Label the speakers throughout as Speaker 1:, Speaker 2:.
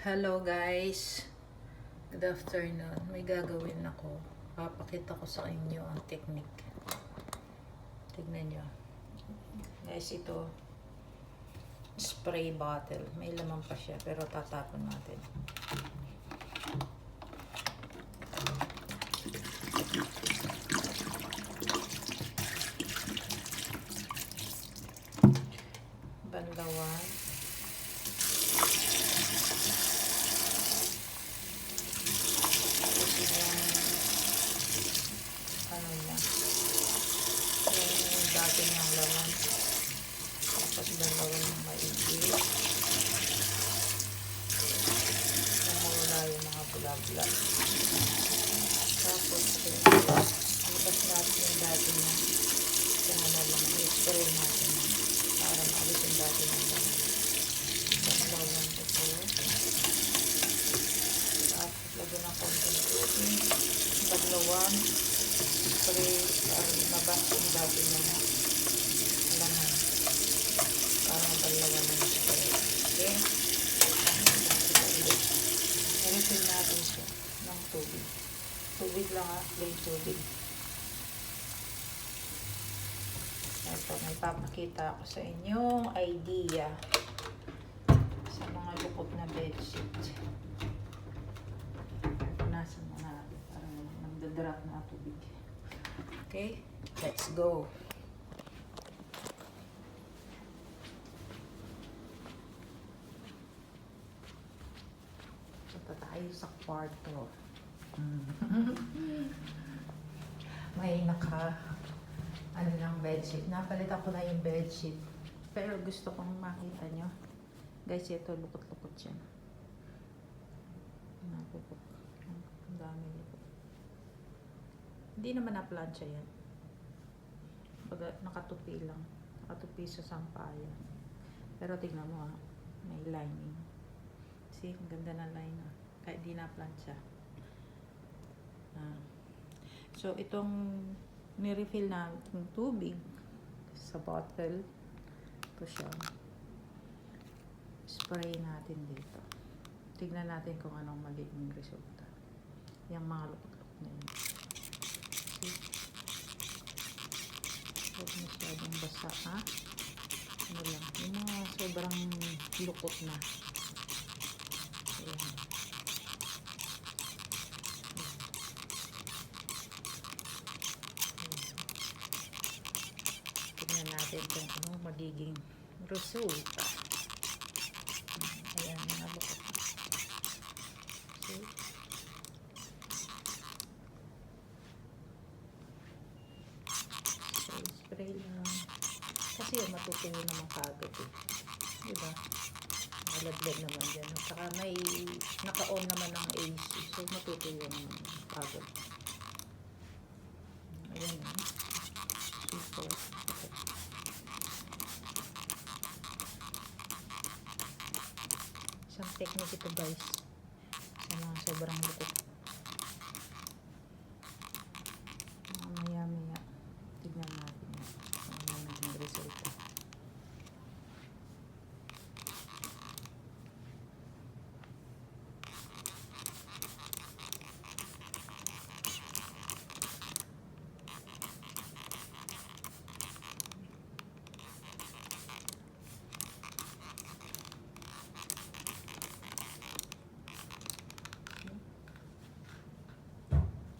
Speaker 1: Hello guys, good afternoon. May gagawin ako. Papakita ko sa inyo ang technique. Tignan nyo. Guys, ito spray bottle. May laman pa siya pero tatapon natin. Banlawan. Dati niyang laman. Tapos dalawa ng maigi. Namawala yung mga bula-bula. Tapos, alipas natin yung dati niya. Kaya na lang, i-spray natin para maalis yung dati ng laman. Dalawang ito. Tapos, lagyan ng konting tubig. Dalawan. Spray para lumabas yung dati ng laman. Para dalawan ng spray. Okay? I-refill natin siya ng tubig. Tubig lang plain tubig. Ito, may papakita ako sa inyong idea sa mga lukot na bedsheet. Punasan mo natin para nagdadrop na tubig. Okay, let's go. Punta tayo sa kwarto. May ano lang bedsheet. Napalitan ko na yung bedsheet. Pero gusto kong makita nyo. Guys, ito lukot-lukot siya. Napupok. Ang dami lukot. Hindi naman na-plancha yan. Nakatupi lang. Nakatupi sa sampayan. Pero tingnan mo may lining. See, ang ganda ng line kahit di na-plancha. So, itong nirefill natin tubig sa bottle. Ito siya. Spray natin dito. Tignan natin kung anong magiging resulta. Yung mga lukot-lukot na yun. Huwag masyadong basa, ha? Ano lang, yung mga sobrang lukot na. Ayan. Tignan natin kung ano magiging resulta. Ayan, mga lukot na. See? Spray lang. Kasi yung matutuyo naman kagad diba? Maladlag naman dyan. Saka may naka-on naman ng AC. So matutuyo naman kagad. Ayan super. Isang technique ito guys. Sa mga sobrang lukot. Maya-maya. Tignan natin kung ano naging resulta.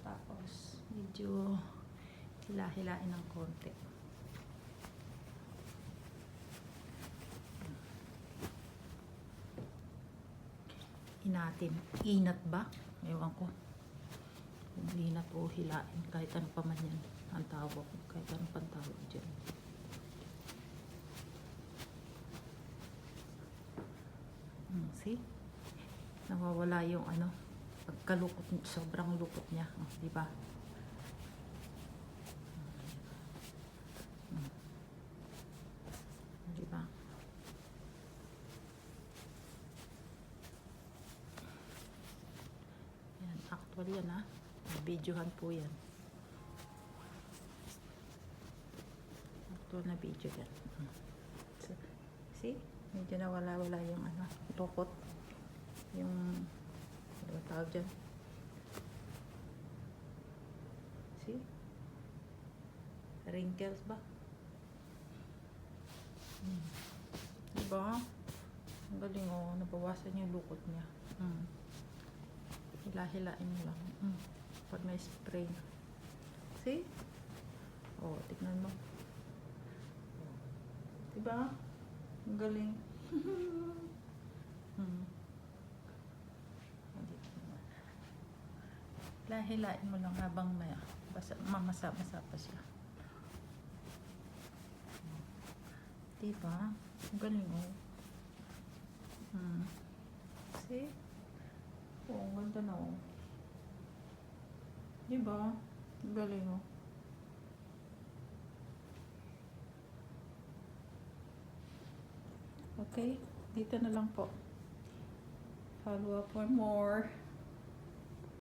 Speaker 1: Tapos, medyo hila-hilain ng konti. Inatin. Inat ba? Ewan ko. Kung inat o hilain. Kahit ano pa man yan. Ang tawag. Kahit ano pang tawag dyan. See? Nawawala yung pagkalukot. Sobrang lukot niya. Diba? Diba? Yan. Actual yan videohan po yan. Actual na video yan. So, see? Medyo nawala-wala yung lukot. yung, ano ba tawag dyan? See? Wrinkles ba? Diba? Ang galing oh, nabawasan yung lukot niya. Hila-hilain mo lang. Pag na-spray. See? Oh, tignan mo. Diba? Ang galing. Hila-hilain mo lang habang may mamasa-masa pa siya. Diba? Ang galing oh. See? Oh, ang ganda na oh. Diba? Ang galing oh. Okay, dito na lang po. Follow up for more.